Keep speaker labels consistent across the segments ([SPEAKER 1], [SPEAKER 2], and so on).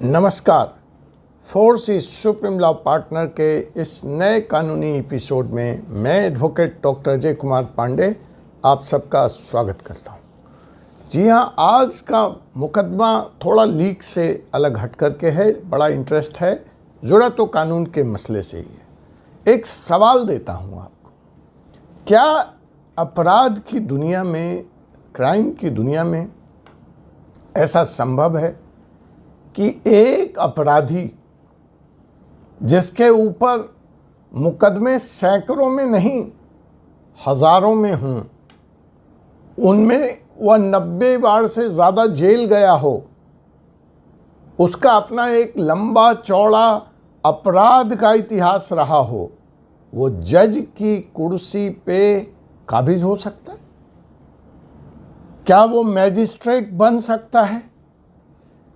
[SPEAKER 1] नमस्कार। Force is supreme law partner के इस नए कानूनी एपिसोड में मैं एडवोकेट डॉक्टर अजय कुमार पांडे आप सबका स्वागत करता हूं। जी हां, आज का मुकदमा थोड़ा लीक से अलग हट करके है, बड़ा इंटरेस्ट है, जुड़ा तो कानून के मसले से ही है। एक सवाल देता हूं आपको, क्या अपराध की दुनिया में, क्राइम की दुनिया में ऐसा संभव है कि एक अपराधी जिसके ऊपर मुकदमे सैकड़ों में नहीं हजारों में हों, उनमें वह 90 बार से ज़्यादा जेल गया हो, उसका अपना एक लंबा चौड़ा अपराध का इतिहास रहा हो, वो जज की कुर्सी पे काबिज हो सकता है? क्या वो मैजिस्ट्रेट बन सकता है?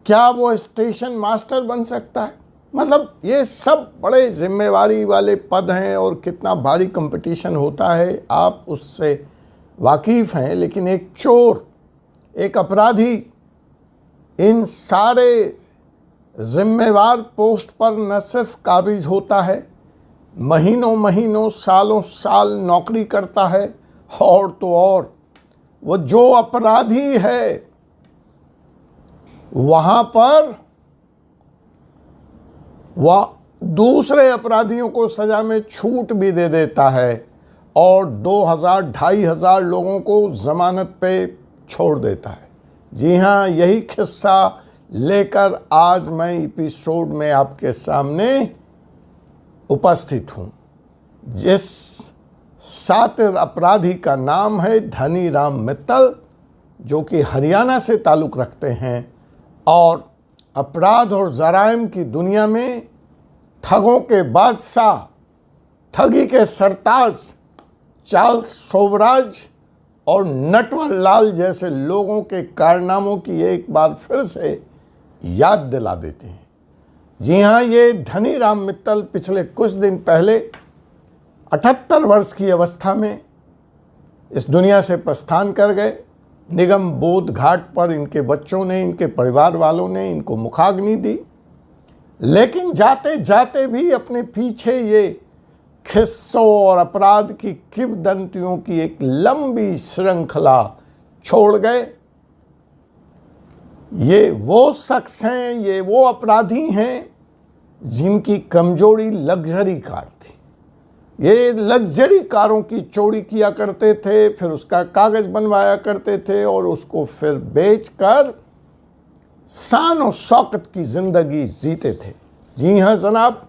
[SPEAKER 1] क्या वो स्टेशन मास्टर बन सकता है? मतलब ये सब बड़े जिम्मेवारी वाले पद हैं और कितना भारी कंपटीशन होता है, आप उससे वाकिफ़ हैं। लेकिन एक चोर, एक अपराधी इन सारे जिम्मेवार पोस्ट पर न सिर्फ काबिज होता है, महीनों महीनों सालों साल नौकरी करता है, और तो और वो जो अपराधी है वहाँ पर वह दूसरे अपराधियों को सज़ा में छूट भी दे देता है और 2000-2500 लोगों को ज़मानत पे छोड़ देता है। जी हाँ, यही किस्सा लेकर आज मैं एपिसोड में आपके सामने उपस्थित हूँ। जिस सातिर अपराधी का नाम है धनी राम मित्तल, जो कि हरियाणा से ताल्लुक़ रखते हैं और अपराध और जराइम की दुनिया में ठगों के बादशाह, ठगी के सरताज चार्ल्स शोभराज और नटवर लाल जैसे लोगों के कारनामों की एक बार फिर से याद दिला देते हैं। जी हाँ, ये धनी राम मित्तल पिछले कुछ दिन पहले 78 वर्ष की अवस्था में इस दुनिया से प्रस्थान कर गए। निगम बोध घाट पर इनके बच्चों ने, इनके परिवार वालों ने इनको मुखाग्नि दी, लेकिन जाते जाते भी अपने पीछे ये किस्सों और अपराध की किंवदंतियों की एक लंबी श्रृंखला छोड़ गए। ये वो शख्स हैं, ये वो अपराधी हैं जिनकी कमजोरी लग्जरी कार थी। ये लग्जरी कारों की चोरी किया करते थे, फिर उसका कागज़ बनवाया करते थे और उसको फिर बेचकर शान और शौकत की ज़िंदगी जीते थे। जी हाँ जनाब,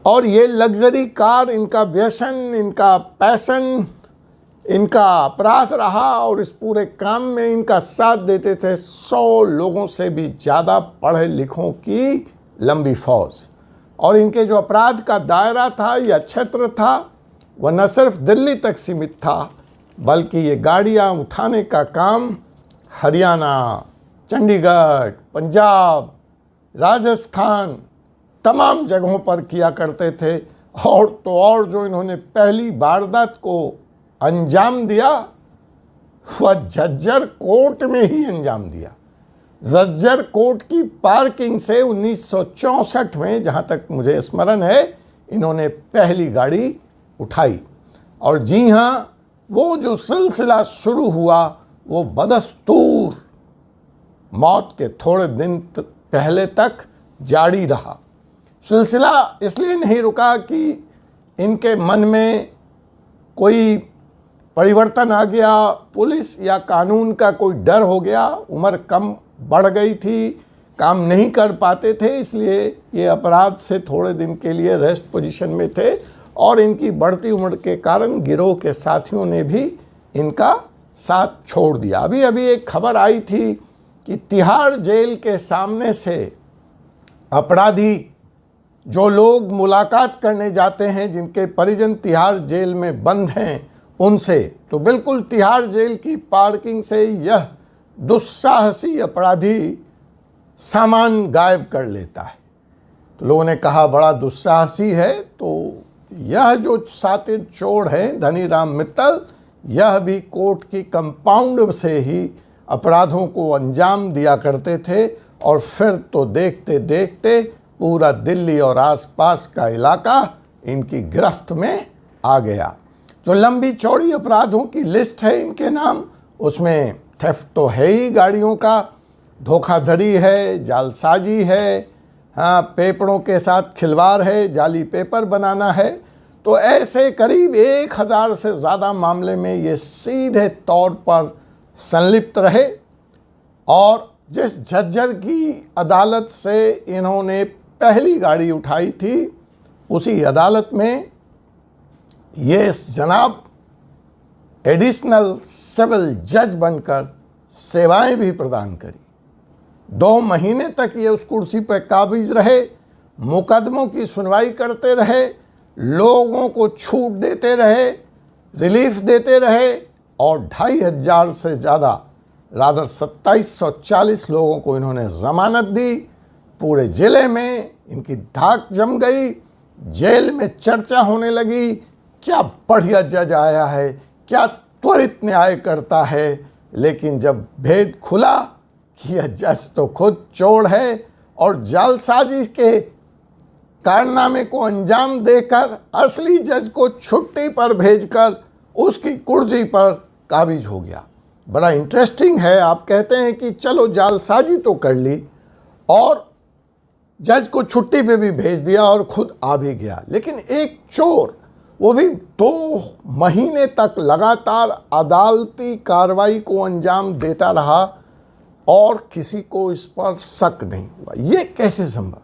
[SPEAKER 1] और ये लग्जरी कार इनका व्यसन, इनका पैशन, इनका अपराध रहा और इस पूरे काम में इनका साथ देते थे 100 लोगों से भी ज़्यादा पढ़े लिखों की लंबी फौज। और इनके जो अपराध का दायरा था या क्षेत्र था, वह न सिर्फ दिल्ली तक सीमित था, बल्कि ये गाड़ियाँ उठाने का काम हरियाणा, चंडीगढ़, पंजाब, राजस्थान तमाम जगहों पर किया करते थे। और तो और जो इन्होंने पहली वारदात को अंजाम दिया, वह झज्जर कोर्ट में ही अंजाम दिया। झज्जर कोर्ट की पार्किंग से 1964 में, जहाँ तक मुझे स्मरण है, इन्होंने पहली गाड़ी उठाई। और जी हाँ, वो जो सिलसिला शुरू हुआ वो बदस्तूर मौत के थोड़े दिन पहले तक जारी रहा। सिलसिला इसलिए नहीं रुका कि इनके मन में कोई परिवर्तन आ गया, पुलिस या कानून का कोई डर हो गया, उम्र कम बढ़ गई थी, काम नहीं कर पाते थे, इसलिए ये अपराध से थोड़े दिन के लिए रेस्ट पोजीशन में थे। और इनकी बढ़ती उम्र के कारण गिरोह के साथियों ने भी इनका साथ छोड़ दिया। अभी अभी एक खबर आई थी कि तिहाड़ जेल के सामने से अपराधी, जो लोग मुलाकात करने जाते हैं, जिनके परिजन तिहाड़ जेल में बंद हैं, उनसे, तो बिल्कुल तिहाड़ जेल की पार्किंग से यह दुस्साहसी अपराधी सामान गायब कर लेता है। तो लोगों ने कहा बड़ा दुस्साहसी है। तो यह जो सातिर चोर है धनी राम मित्तल, यह भी कोर्ट की कंपाउंड से ही अपराधों को अंजाम दिया करते थे और फिर तो देखते देखते पूरा दिल्ली और आसपास का इलाका इनकी गिरफ्त में आ गया। जो लंबी चौड़ी अपराधों की लिस्ट है इनके नाम, उसमें थेफ्ट तो है ही गाड़ियों का, धोखाधड़ी है, जालसाजी है, हाँ पेपरों के साथ खिलवाड़ है, जाली पेपर बनाना है। तो ऐसे करीब 1000 से ज़्यादा मामले में ये सीधे तौर पर संलिप्त रहे। और जिस झज्जर की अदालत से इन्होंने पहली गाड़ी उठाई थी, उसी अदालत में ये जनाब एडिशनल सिविल जज बनकर सेवाएं भी प्रदान करी। 2 महीने तक ये उस कुर्सी पर काबिज रहे, मुकदमों की सुनवाई करते रहे, लोगों को छूट देते रहे, रिलीफ देते रहे और 2500 से ज़्यादा रादर 2740 लोगों को इन्होंने ज़मानत दी। पूरे ज़िले में इनकी धाक जम गई, जेल में चर्चा होने लगी, क्या बढ़िया जज आया है, क्या त्वरित न्याय करता है। लेकिन जब भेद खुला कि यह जज तो खुद चोर है और जालसाजी के कारनामे को अंजाम देकर असली जज को छुट्टी पर भेजकर उसकी कुर्सी पर काबिज हो गया। बड़ा इंटरेस्टिंग है, आप कहते हैं कि चलो जालसाजी तो कर ली और जज को छुट्टी पे भी भेज दिया और खुद आ भी गया, लेकिन एक चोर, वो भी 2 महीने तक लगातार अदालती कार्रवाई को अंजाम देता रहा और किसी को इस पर शक नहीं हुआ। ये कैसे संभव?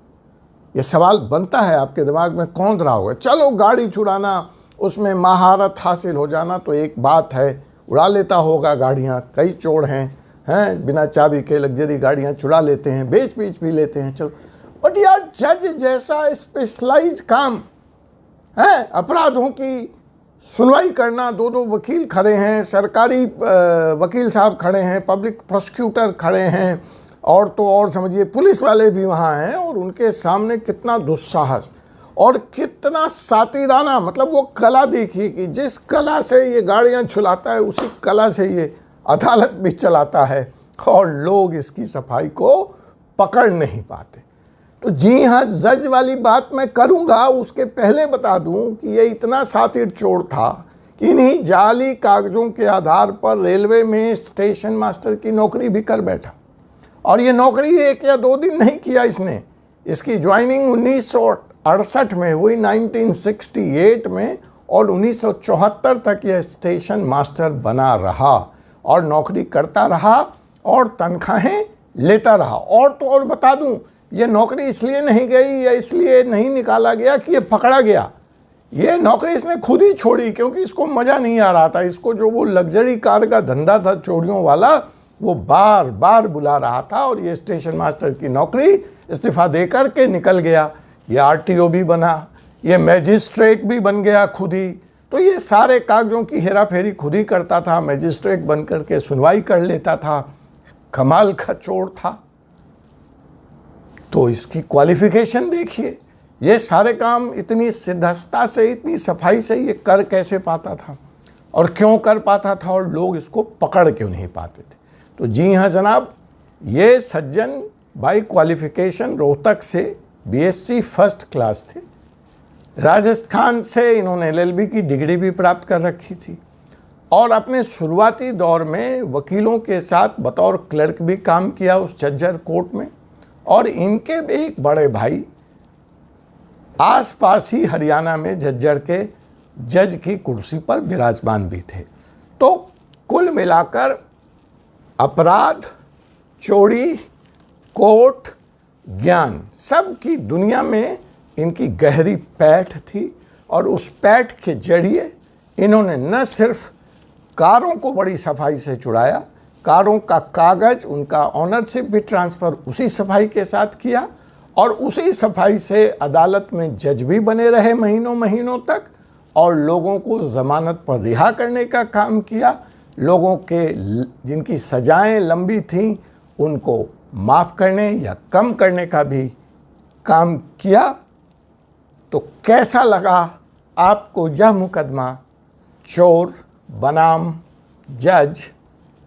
[SPEAKER 1] ये सवाल बनता है आपके दिमाग में, कौन रहा होगा। चलो गाड़ी छुड़ाना, उसमें महारत हासिल हो जाना तो एक बात है, उड़ा लेता होगा गाड़ियाँ, कई चोर हैं बिना चाबी के लग्जरी गाड़ियाँ चुरा लेते हैं, बेच भी लेते हैं, चलो। बट यार जज जैसा स्पेशलाइज काम है, अपराधों की सुनवाई करना, 2 वकील खड़े हैं, सरकारी वकील साहब खड़े हैं, पब्लिक प्रोसिक्यूटर खड़े हैं, और तो और समझिए पुलिस वाले भी वहाँ हैं, और उनके सामने कितना दुस्साहस और कितना सातिराना, मतलब वो कला देखिए कि जिस कला से ये गाड़ियाँ छुलाता है उसी कला से ये अदालत भी चलाता है, और लोग इसकी सफाई को पकड़ नहीं पाते। तो जी हाँ, जज वाली बात मैं करूँगा, उसके पहले बता दूँ कि ये इतना सातिर चोर था कि इन्हीं जाली कागज़ों के आधार पर रेलवे में स्टेशन मास्टर की नौकरी भी कर बैठा। और ये नौकरी 1 या 2 दिन नहीं किया इसने, इसकी ज्वाइनिंग 1968 में हुई, 1968 में, और 1974 तक यह स्टेशन मास्टर बना रहा और नौकरी करता रहा और तनख्वाहें लेता रहा। और तो और बता दूं, ये नौकरी इसलिए नहीं गई या इसलिए नहीं निकाला गया कि ये पकड़ा गया, ये नौकरी इसने खुद ही छोड़ी क्योंकि इसको मज़ा नहीं आ रहा था। इसको जो वो लग्जरी कार का धंधा था चोरियों वाला, वो बार बार बुला रहा था, और ये स्टेशन मास्टर की नौकरी इस्तीफ़ा दे कर के निकल गया। ये आरटीओ भी बना, ये मैजिस्ट्रेट भी बन गया खुद ही, तो ये सारे कागज़ों की हेरा फेरी खुद ही करता था, मैजिस्ट्रेट बन कर के सुनवाई कर लेता था। कमाल का चोर था। तो इसकी क्वालिफिकेशन देखिए, ये सारे काम इतनी सिद्धता से, इतनी सफाई से ये कर कैसे पाता था, और क्यों कर पाता था, और लोग इसको पकड़ क्यों नहीं पाते थे। तो जी हाँ जनाब, ये सज्जन बाई क्वालिफिकेशन रोहतक से बीएससी फर्स्ट क्लास थे। राजस्थान से इन्होंने एलएलबी की डिग्री भी प्राप्त कर रखी थी, और अपने शुरुआती दौर में वकीलों के साथ बतौर क्लर्क भी काम किया उस झज्जर कोर्ट में। और इनके एक बड़े भाई आसपास ही हरियाणा में झज्जर के जज की कुर्सी पर विराजमान भी थे। तो कुल मिलाकर अपराध, चोरी, कोर्ट, ज्ञान, सब की दुनिया में इनकी गहरी पैठ थी, और उस पैठ के जरिए इन्होंने न सिर्फ कारों को बड़ी सफाई से छुड़ाया, कारों का कागज़, उनका ऑनरशिप भी ट्रांसफ़र उसी सफाई के साथ किया, और उसी सफाई से अदालत में जज भी बने रहे महीनों महीनों तक, और लोगों को ज़मानत पर रिहा करने का काम किया। लोगों के जिनकी सज़ाएं लंबी थीं उनको माफ़ करने या कम करने का भी काम किया। तो कैसा लगा आपको यह मुकदमा चोर बनाम जज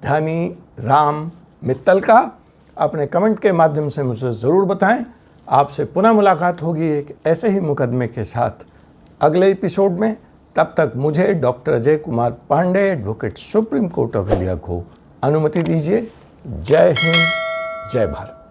[SPEAKER 1] धनी राम मित्तल का? अपने कमेंट के माध्यम से मुझे ज़रूर बताएं। आपसे पुनः मुलाकात होगी एक ऐसे ही मुकदमे के साथ अगले एपिसोड में। तब तक मुझे doctor Ajay Kumar Pandey, advocate, Supreme Court of India को अनुमति दीजिए। जय हिंद, जय भारत।